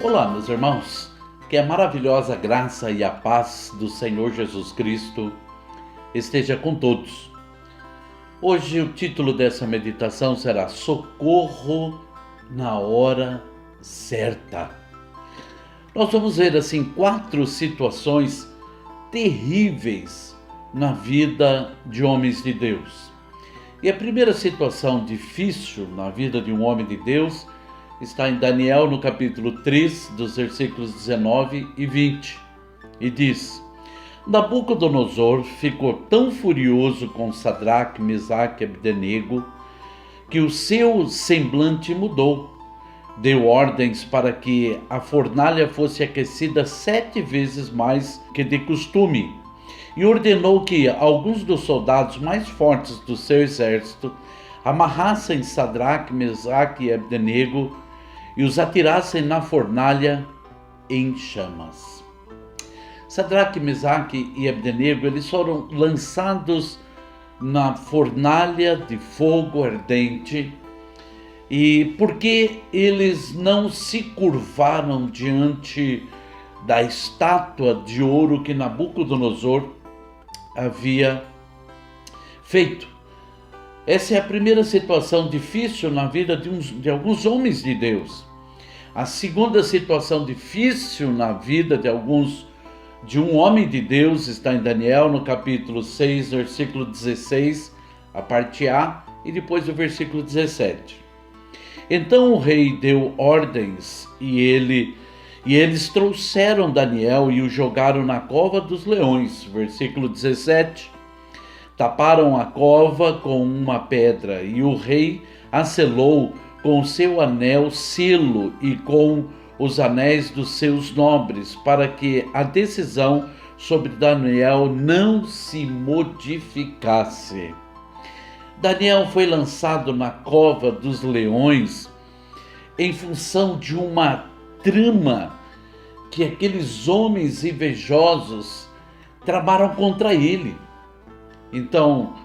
Olá, meus irmãos, que a maravilhosa graça e a paz do Senhor Jesus Cristo esteja com todos. Hoje o título dessa meditação será Socorro na Hora Certa. Nós vamos ver assim 4 situações terríveis na vida de homens de Deus. E a primeira situação difícil na vida de um homem de Deus está em Daniel, no capítulo 3, dos versículos 19 e 20. E diz: Nabucodonosor ficou tão furioso com Sadraque, Mesaque e Abdenego que o seu semblante mudou. Deu ordens para que a fornalha fosse aquecida 7 vezes mais que de costume e ordenou que alguns dos soldados mais fortes do seu exército amarrassem Sadraque, Mesaque e Abdenego e os atirassem na fornalha em chamas. Sadraque, Mesaque e Abdenego, eles foram lançados na fornalha de fogo ardente, e porque eles não se curvaram diante da estátua de ouro que Nabucodonosor havia feito. Essa é a primeira situação difícil na vida de alguns homens de Deus. A segunda situação difícil na vida de um homem de Deus está em Daniel, no capítulo 6, versículo 16, a parte A, e depois o versículo 17. Então o rei deu ordens e eles trouxeram Daniel e o jogaram na cova dos leões. Versículo 17. Taparam a cova com uma pedra e o rei a selou com o seu anel selo e com os anéis dos seus nobres, para que a decisão sobre Daniel não se modificasse. Daniel foi lançado na cova dos leões em função de uma trama que aqueles homens invejosos tramaram contra ele. Então,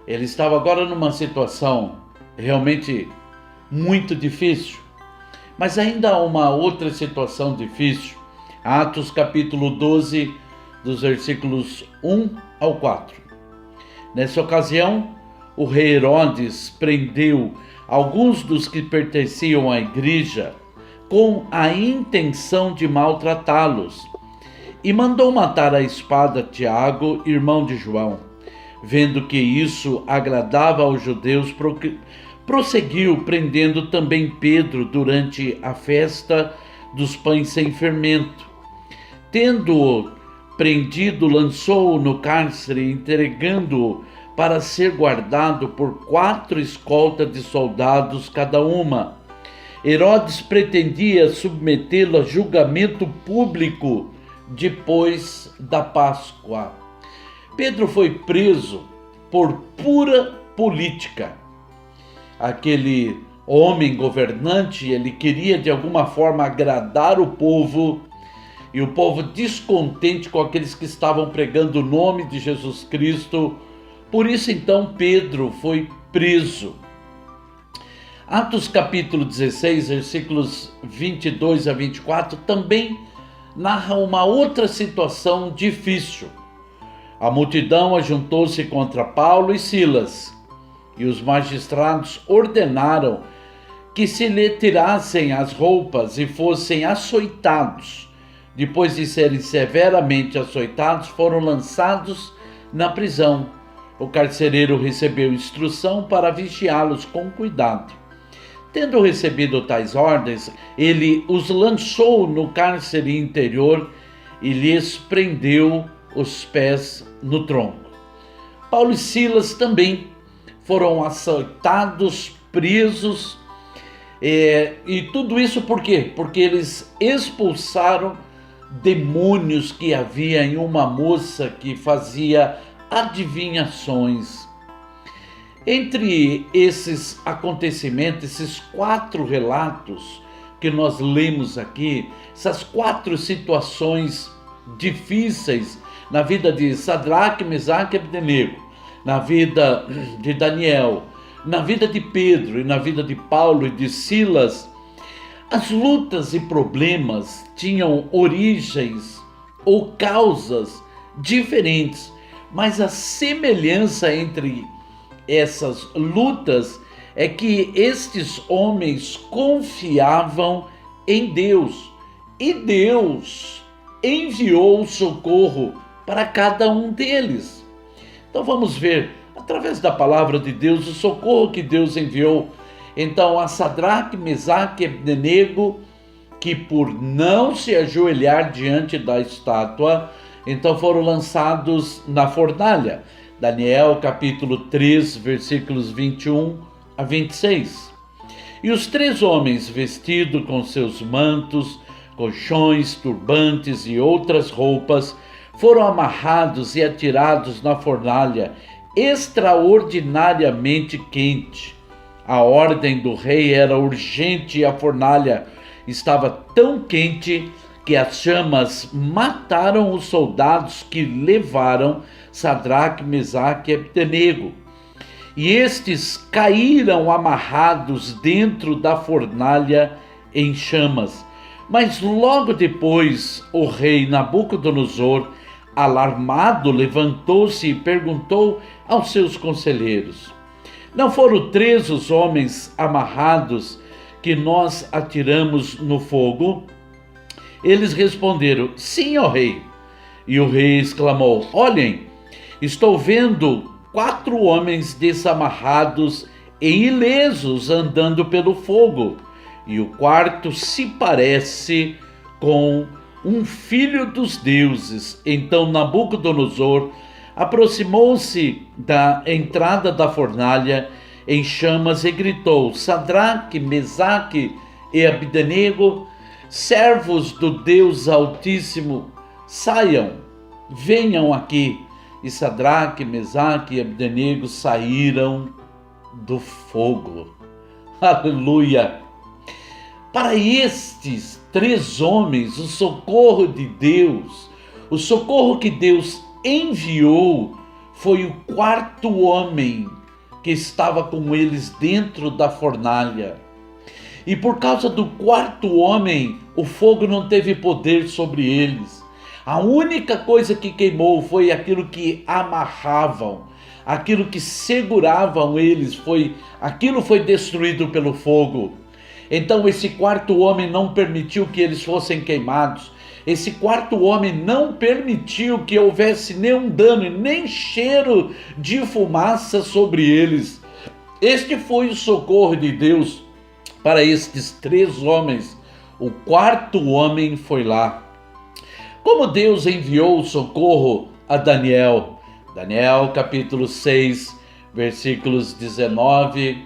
ele estava agora numa situação realmente muito difícil. Mas ainda há uma outra situação difícil. Atos capítulo 12, dos versículos 1 ao 4. Nessa ocasião, o rei Herodes prendeu alguns dos que pertenciam à igreja com a intenção de maltratá-los e mandou matar à espada Tiago, irmão de João. Vendo que isso agradava aos judeus, prosseguiu prendendo também Pedro durante a festa dos pães sem fermento. Tendo-o prendido, lançou-o no cárcere, entregando-o para ser guardado por 4 escoltas de soldados cada uma. Herodes pretendia submetê-lo a julgamento público depois da Páscoa. Pedro foi preso por pura política. Aquele homem governante, ele queria de alguma forma agradar o povo, e o povo descontente com aqueles que estavam pregando o nome de Jesus Cristo. Por isso então Pedro foi preso. Atos capítulo 16, versículos 22 a 24, também narra uma outra situação difícil. A multidão ajuntou-se contra Paulo e Silas, e os magistrados ordenaram que se lhe tirassem as roupas e fossem açoitados. Depois de serem severamente açoitados, foram lançados na prisão. O carcereiro recebeu instrução para vigiá-los com cuidado. Tendo recebido tais ordens, ele os lançou no cárcere interior e lhes prendeu os pés no tronco. Paulo e Silas também foram açoitados, presos, e tudo isso por quê? Porque eles expulsaram demônios que havia em uma moça que fazia adivinhações. Entre esses acontecimentos, esses 4 relatos que nós lemos aqui, essas 4 situações difíceis na vida de Sadraque, Mesaque e Abdenego, na vida de Daniel, na vida de Pedro e na vida de Paulo e de Silas, As lutas e problemas tinham origens ou causas diferentes, mas a semelhança entre essas lutas é que estes homens confiavam em Deus e Deus enviou socorro para cada um deles. Então vamos ver, através da palavra de Deus, o socorro que Deus enviou então a Sadraque, Mesaque e Abdenego, que por não se ajoelhar diante da estátua, então foram lançados na fornalha. Daniel capítulo 3, versículos 21 a 26. E os 3 homens, vestidos com seus mantos, colchões, turbantes e outras roupas, foram amarrados e atirados na fornalha, extraordinariamente quente. A ordem do rei era urgente e a fornalha estava tão quente que as chamas mataram os soldados que levaram Sadraque, Mesaque e Abdenego. E estes caíram amarrados dentro da fornalha em chamas. Mas logo depois o rei Nabucodonosor, alarmado, levantou-se e perguntou aos seus conselheiros: não foram 3 os homens amarrados que nós atiramos no fogo? Eles responderam: sim, ó rei. E o rei exclamou: olhem, estou vendo 4 homens desamarrados e ilesos andando pelo fogo, e o quarto se parece com um filho dos deuses. Então Nabucodonosor aproximou-se da entrada da fornalha em chamas e gritou: Sadraque, Mesaque e Abdenego, servos do Deus Altíssimo, saiam, venham aqui. E Sadraque, Mesaque e Abdenego saíram do fogo. Aleluia! Para estes 3 homens, o socorro de Deus, o socorro que Deus enviou, foi o 4º homem que estava com eles dentro da fornalha. E por causa do 4º homem, o fogo não teve poder sobre eles. A única coisa que queimou foi aquilo que amarravam, aquilo que seguravam eles, aquilo foi destruído pelo fogo. Então esse 4º homem não permitiu que eles fossem queimados. Esse 4º homem não permitiu que houvesse nenhum dano e nem cheiro de fumaça sobre eles. Este foi o socorro de Deus para estes 3 homens. O 4º homem foi lá. Como Deus enviou o socorro a Daniel? Daniel capítulo 6, versículos 19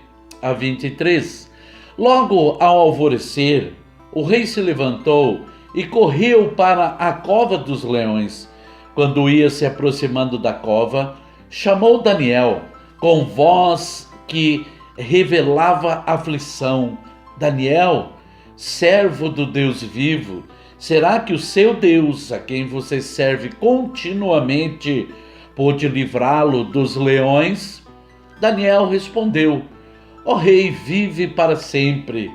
a 23. Logo ao alvorecer, o rei se levantou e correu para a cova dos leões. Quando ia se aproximando da cova, chamou Daniel com voz que revelava aflição: Daniel, servo do Deus vivo, será que o seu Deus, a quem você serve continuamente, pôde livrá-lo dos leões? Daniel respondeu: ó rei, vive para sempre.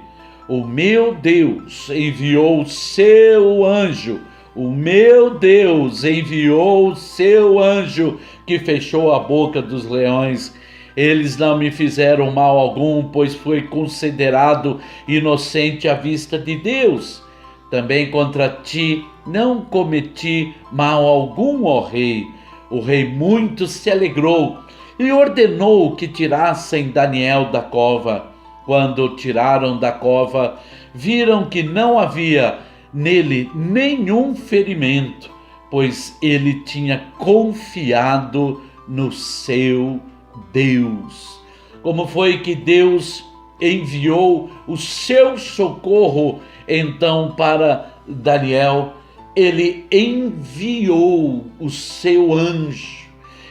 O meu Deus enviou seu anjo. O meu Deus enviou seu anjo que fechou a boca dos leões. Eles não me fizeram mal algum, pois fui considerado inocente à vista de Deus. Também contra ti não cometi mal algum, ó rei. O rei muito se alegrou e ordenou que tirassem Daniel da cova. Quando o tiraram da cova, viram que não havia nele nenhum ferimento, pois ele tinha confiado no seu Deus. Como foi que Deus enviou o seu socorro então para Daniel? Ele enviou o seu anjo.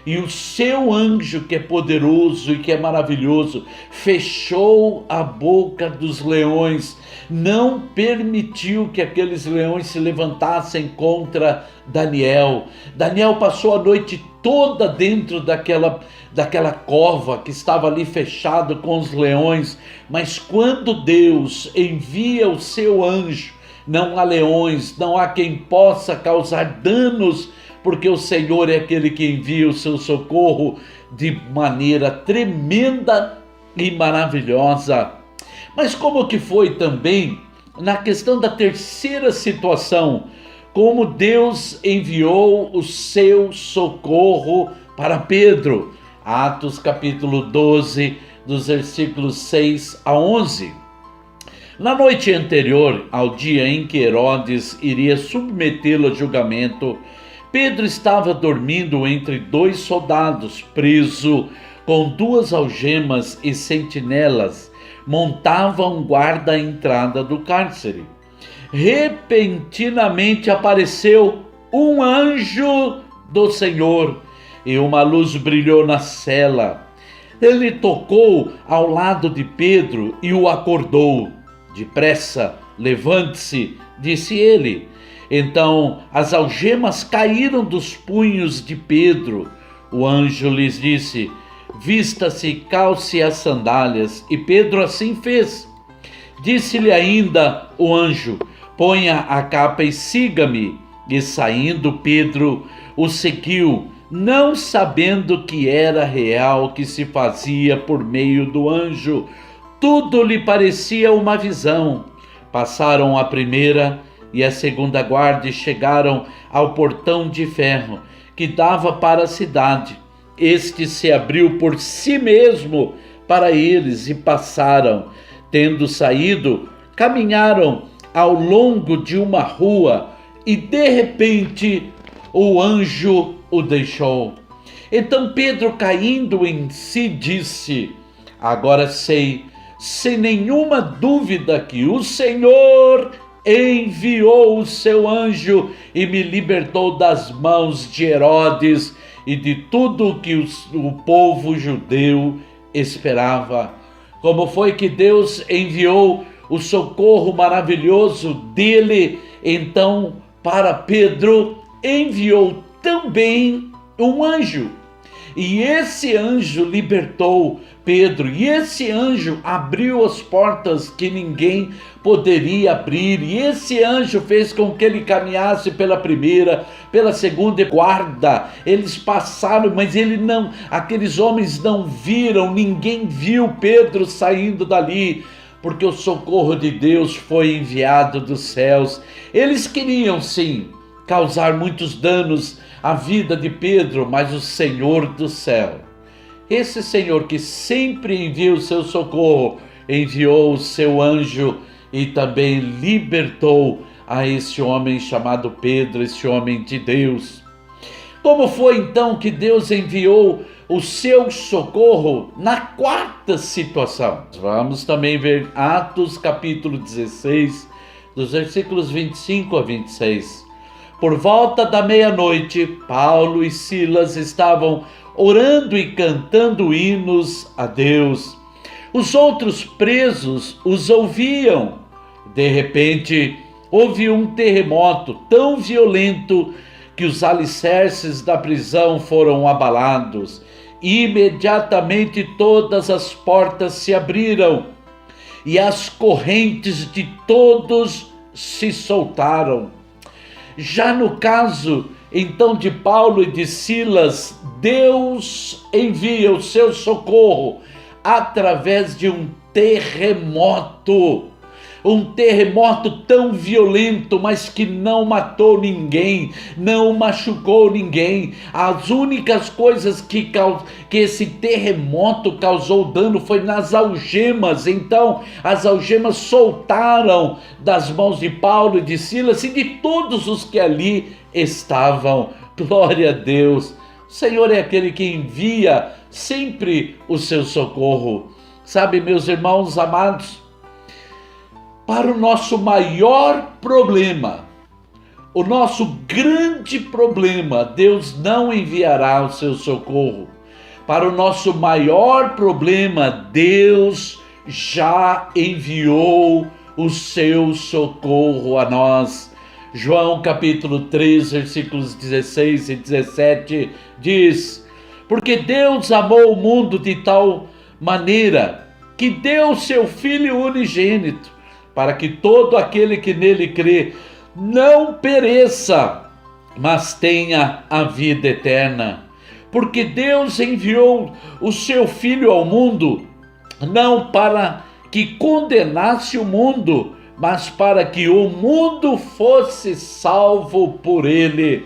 E o seu anjo, que é poderoso e que é maravilhoso, fechou a boca dos leões, não permitiu que aqueles leões se levantassem contra Daniel. Daniel passou a noite toda dentro daquela cova que estava ali fechado com os leões. Mas quando Deus envia o seu anjo, não há leões, não há quem possa causar danos, porque o Senhor é aquele que envia o seu socorro de maneira tremenda e maravilhosa. Mas como que foi também na questão da terceira situação, como Deus enviou o seu socorro para Pedro? Atos capítulo 12, dos versículos 6 a 11. Na noite anterior ao dia em que Herodes iria submetê-lo a julgamento, Pedro estava dormindo entre dois soldados, preso com duas algemas, e sentinelas montavam guarda à entrada do cárcere. Repentinamente apareceu um anjo do Senhor e uma luz brilhou na cela. Ele tocou ao lado de Pedro e o acordou. Depressa, levante-se, disse ele. Então as algemas caíram dos punhos de Pedro. O anjo lhes disse: vista-se e calce as sandálias. E Pedro assim fez. Disse-lhe ainda o anjo: ponha a capa e siga-me. E saindo Pedro o seguiu, não sabendo que era real o que se fazia por meio do anjo. Tudo lhe parecia uma visão. Passaram a primeira e a segunda guarda e chegaram ao portão de ferro que dava para a cidade. Este se abriu por si mesmo para eles e passaram. Tendo saído, caminharam ao longo de uma rua e de repente o anjo o deixou. Então Pedro, caindo em si, disse: agora sei, sem nenhuma dúvida, que o Senhor enviou o seu anjo e me libertou das mãos de Herodes e de tudo o que o povo judeu esperava. Como foi que Deus enviou o socorro maravilhoso dele? Então, para Pedro, enviou também um anjo. E esse anjo libertou Pedro, e esse anjo abriu as portas que ninguém poderia abrir, e esse anjo fez com que ele caminhasse pela primeira, pela segunda guarda. Eles passaram, mas aqueles homens não viram, ninguém viu Pedro saindo dali, porque o socorro de Deus foi enviado dos céus. Eles queriam sim causar muitos danos à vida de Pedro, mas o Senhor do céu, esse Senhor que sempre envia o seu socorro, enviou o seu anjo e também libertou a esse homem chamado Pedro, esse homem de Deus. Como foi então que Deus enviou o seu socorro na quarta situação? Vamos também ver Atos capítulo 16, dos versículos 25 a 26. Por volta da meia-noite, Paulo e Silas estavam orando e cantando hinos a Deus. Os outros presos os ouviam. De repente, houve um terremoto tão violento que os alicerces da prisão foram abalados. Imediatamente todas as portas se abriram e as correntes de todos se soltaram. Já no caso, então, de Paulo e de Silas, Deus envia o seu socorro através de um terremoto tão violento, mas que não matou ninguém, não machucou ninguém. As únicas coisas que esse terremoto causou dano foi nas algemas. Então as algemas soltaram das mãos de Paulo e de Silas e de todos os que ali estavam. Glória a Deus! O Senhor é aquele que envia sempre o seu socorro. Sabe, meus irmãos amados, para o nosso maior problema, o nosso grande problema, Deus não enviará o seu socorro. Para o nosso maior problema, Deus já enviou o seu socorro a nós. João capítulo 3, versículos 16 e 17 diz: Porque Deus amou o mundo de tal maneira que deu seu Filho unigênito, para que todo aquele que nele crê não pereça, mas tenha a vida eterna. Porque Deus enviou o seu Filho ao mundo, não para que condenasse o mundo, mas para que o mundo fosse salvo por ele.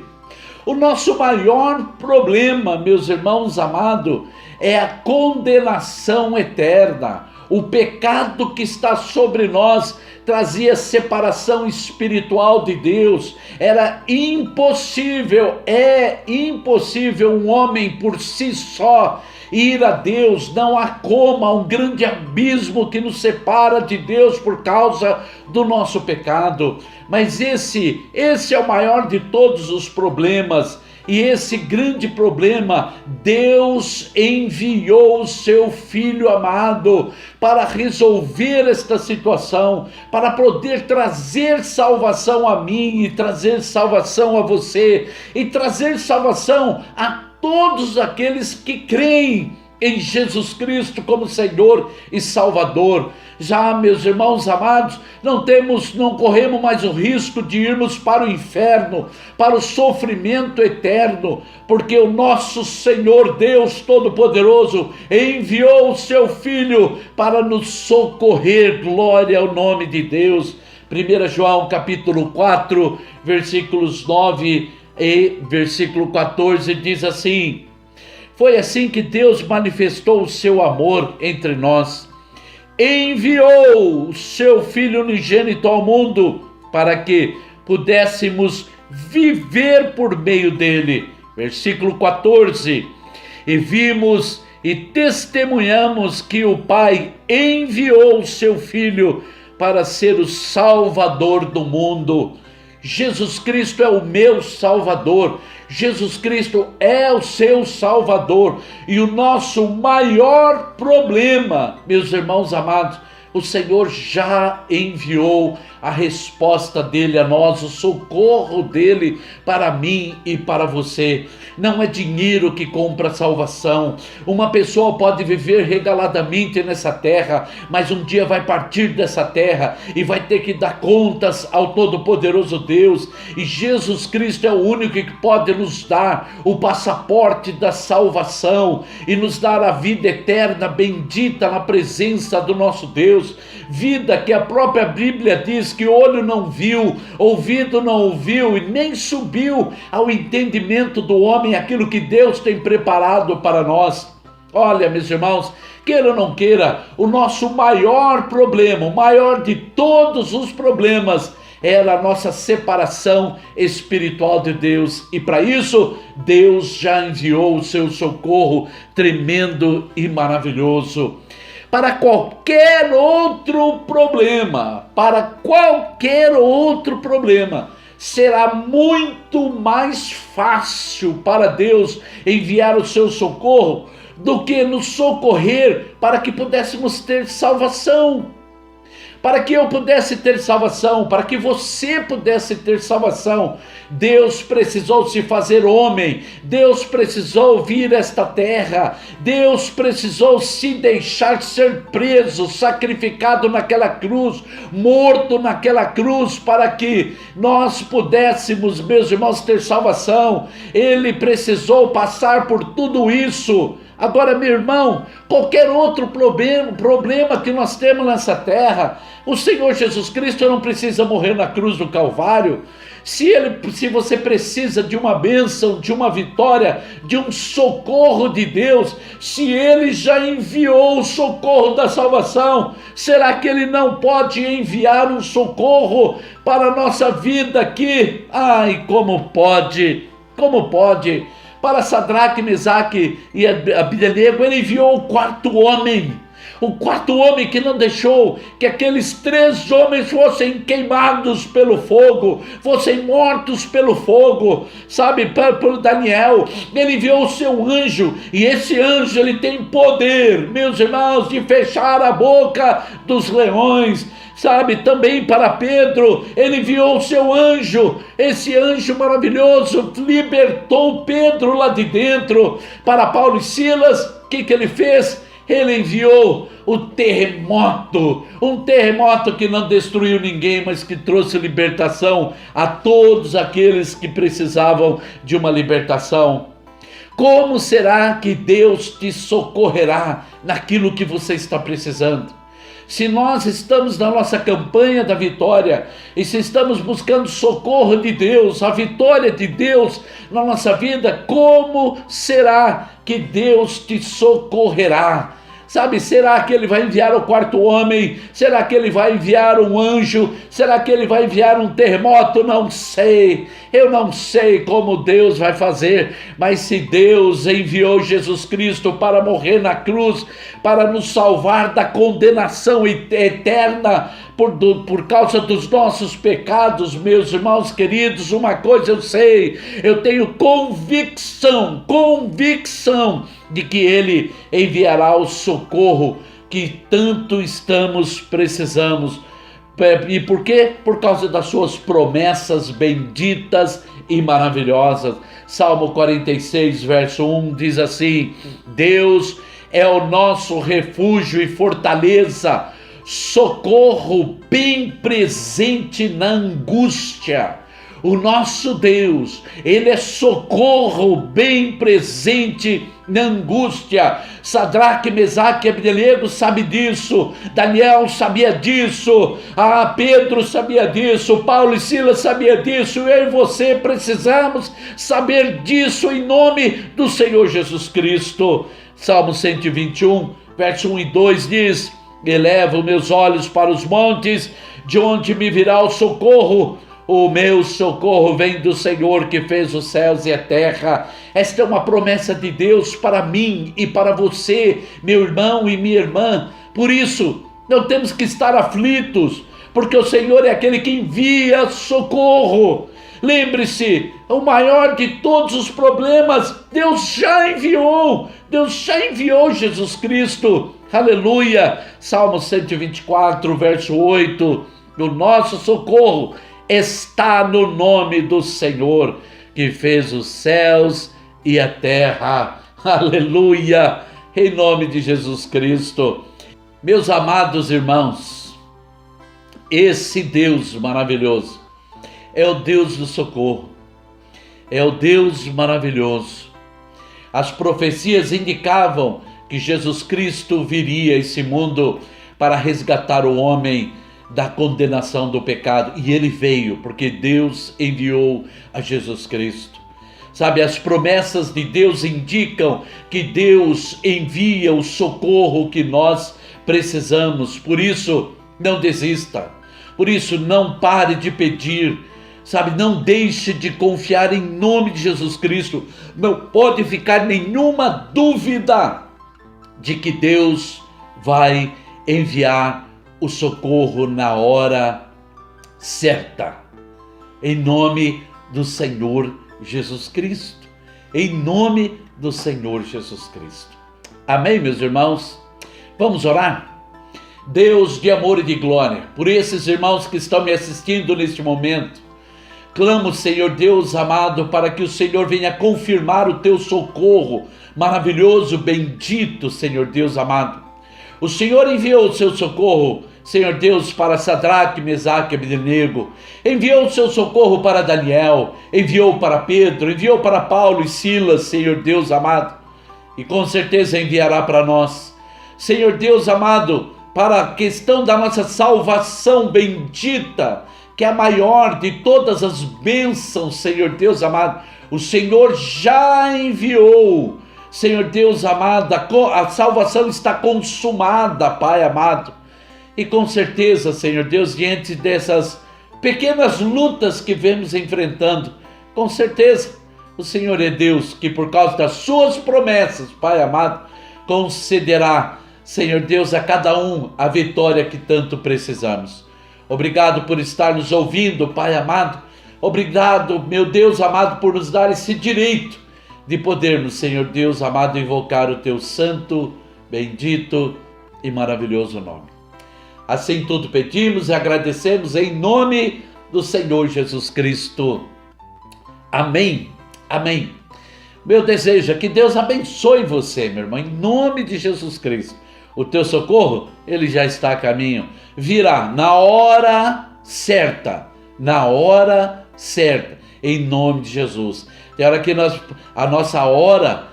O nosso maior problema, meus irmãos amados, é a condenação eterna. O pecado que está sobre nós trazia separação espiritual de Deus. Era impossível, é impossível um homem por si só ir a Deus. Não há como, há um grande abismo que nos separa de Deus por causa do nosso pecado. Mas esse é o maior de todos os problemas. E esse grande problema, Deus enviou o seu Filho amado para resolver esta situação, para poder trazer salvação a mim e trazer salvação a você e trazer salvação a todos aqueles que creem em Jesus Cristo como Senhor e Salvador. Já, meus irmãos amados, não corremos mais o risco de irmos para o inferno, para o sofrimento eterno, porque o nosso Senhor Deus Todo-Poderoso enviou o seu Filho para nos socorrer. Glória ao nome de Deus. 1 João capítulo 4, versículos 9 e versículo 14 diz assim: foi assim que Deus manifestou o seu amor entre nós. Enviou o seu Filho unigênito ao mundo para que pudéssemos viver por meio dele. Versículo 14. E vimos e testemunhamos que o Pai enviou o seu Filho para ser o Salvador do mundo. Jesus Cristo é o meu Salvador. Jesus Cristo é o seu Salvador. E o nosso maior problema, meus irmãos amados, o Senhor já enviou a resposta dele a nós, o socorro dele para mim e para você. Não é dinheiro que compra salvação. Uma pessoa pode viver regaladamente nessa terra, mas um dia vai partir dessa terra e vai ter que dar contas ao Todo-Poderoso Deus. E Jesus Cristo é o único que pode nos dar o passaporte da salvação e nos dar a vida eterna bendita na presença do nosso Deus. Vida que a própria Bíblia diz que olho não viu, ouvido não ouviu e nem subiu ao entendimento do homem aquilo que Deus tem preparado para nós. Olha, meus irmãos, queira ou não queira, o nosso maior problema, o maior de todos os problemas, era a nossa separação espiritual de Deus. E para isso, Deus já enviou o seu socorro tremendo e maravilhoso. Para qualquer outro problema, será muito mais fácil para Deus enviar o seu socorro do que nos socorrer para que pudéssemos ter salvação. Para que eu pudesse ter salvação, para que você pudesse ter salvação, Deus precisou se fazer homem, Deus precisou vir a esta terra, Deus precisou se deixar ser preso, sacrificado naquela cruz, morto naquela cruz, para que nós pudéssemos, meus irmãos, ter salvação. Ele precisou passar por tudo isso. Agora, meu irmão, qualquer outro problema que nós temos nessa terra, o Senhor Jesus Cristo não precisa morrer na cruz do Calvário. Se você precisa de uma bênção, de uma vitória, de um socorro de Deus, se Ele já enviou o socorro da salvação, será que Ele não pode enviar um socorro para a nossa vida aqui? Ai, como pode? Como pode? Para Sadraque, Mesaque e Abdenego, Ele enviou o quarto homem. o quarto homem que não deixou que aqueles 3 homens fossem queimados pelo fogo, fossem mortos pelo fogo, sabe, por Daniel. Ele enviou o seu anjo, e esse anjo ele tem poder, meus irmãos, de fechar a boca dos leões. Sabe, também para Pedro, ele enviou o seu anjo, esse anjo maravilhoso libertou Pedro lá de dentro. Para Paulo e Silas, o que ele fez? Ele enviou o terremoto, um terremoto que não destruiu ninguém, mas que trouxe libertação a todos aqueles que precisavam de uma libertação. Como será que Deus te socorrerá naquilo que você está precisando? Se nós estamos na nossa campanha da vitória, e se estamos buscando socorro de Deus, a vitória de Deus na nossa vida, como será que Deus te socorrerá? Sabe, será que ele vai enviar o quarto homem? Será que ele vai enviar um anjo? Será que ele vai enviar um terremoto? Não sei. Eu não sei como Deus vai fazer, mas se Deus enviou Jesus Cristo para morrer na cruz, para nos salvar da condenação eterna por causa dos nossos pecados, meus irmãos queridos, uma coisa eu sei, eu tenho convicção de que Ele enviará o socorro que tanto estamos precisando. E por quê? Por causa das suas promessas benditas e maravilhosas. Salmo 46, verso 1 diz assim: Deus é o nosso refúgio e fortaleza, socorro bem presente na angústia. O nosso Deus, Ele é socorro bem presente na angústia. Sadraque, Mesaque e Abdenego sabe disso, Daniel sabia disso, Pedro sabia disso, Paulo e Silas sabia disso, eu e você precisamos saber disso em nome do Senhor Jesus Cristo. Salmo 121, verso 1 e 2 diz: Elevo meus olhos para os montes, de onde me virá o socorro? O meu socorro vem do Senhor que fez os céus e a terra. Esta é uma promessa de Deus para mim e para você, meu irmão e minha irmã. Por isso, não temos que estar aflitos, porque o Senhor é aquele que envia socorro. Lembre-se, o maior de todos os problemas, Deus já enviou Jesus Cristo. Aleluia! Salmo 124, verso 8, o nosso socorro está no nome do Senhor, que fez os céus e a terra. Aleluia! Em nome de Jesus Cristo. Meus amados irmãos, esse Deus maravilhoso é o Deus do socorro, é o Deus maravilhoso. As profecias indicavam que Jesus Cristo viria a esse mundo para resgatar o homem da condenação do pecado, e ele veio porque Deus enviou a Jesus Cristo. Sabe, as promessas de Deus indicam que Deus envia o socorro que nós precisamos. Por isso, não desista, por isso não pare de pedir, sabe, não deixe de confiar em nome de Jesus Cristo. Não pode ficar nenhuma dúvida de que Deus vai enviar o socorro na hora certa, em nome do Senhor Jesus Cristo, em nome do Senhor Jesus Cristo. Amém, meus irmãos? Vamos orar? Deus de amor e de glória, por esses irmãos que estão me assistindo neste momento, clamo, Senhor Deus amado, para que o Senhor venha confirmar o teu socorro maravilhoso, bendito, Senhor Deus amado. O Senhor enviou o seu socorro, Senhor Deus, para Sadraque, Mesaque e Abdenego, enviou o seu socorro para Daniel, enviou para Pedro, enviou para Paulo e Silas, Senhor Deus amado, e com certeza enviará para nós, Senhor Deus amado, para a questão da nossa salvação bendita, que é a maior de todas as bênçãos, Senhor Deus amado. O Senhor já enviou, Senhor Deus amado, a salvação está consumada, Pai amado. E com certeza, Senhor Deus, diante dessas pequenas lutas que vemos enfrentando, com certeza o Senhor é Deus que, por causa das suas promessas, Pai amado, concederá Senhor Deus, a cada um a vitória que tanto precisamos. Obrigado por estar nos ouvindo, Pai amado. Obrigado, meu Deus amado, por nos dar esse direito de podermos, Senhor Deus amado, invocar o teu santo, bendito e maravilhoso nome. Assim tudo pedimos e agradecemos em nome do Senhor Jesus Cristo. Amém. Amém. Meu desejo é que Deus abençoe você, meu irmão, em nome de Jesus Cristo. O teu socorro, ele já está a caminho. Virá na hora certa. Na hora certa. Em nome de Jesus. Tem hora que a nossa hora,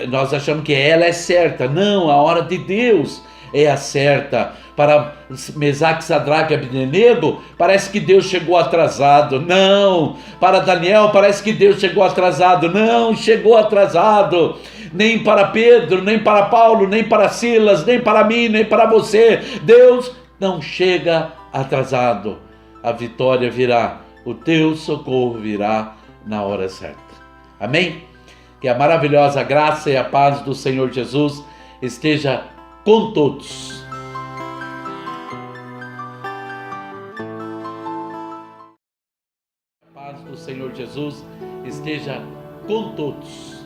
nós achamos que ela é certa. Não, a hora de Deus é a certa. Para Mesaque, Sadraque e Abdenego, parece que Deus chegou atrasado. Não. Para Daniel, parece que Deus chegou atrasado. Não, chegou atrasado. Nem para Pedro, nem para Paulo, nem para Silas, nem para mim, nem para você. Deus não chega atrasado. A vitória virá. O teu socorro virá na hora certa. Amém? Que a maravilhosa graça e a paz do Senhor Jesus esteja com todos. A paz do Senhor Jesus esteja com todos.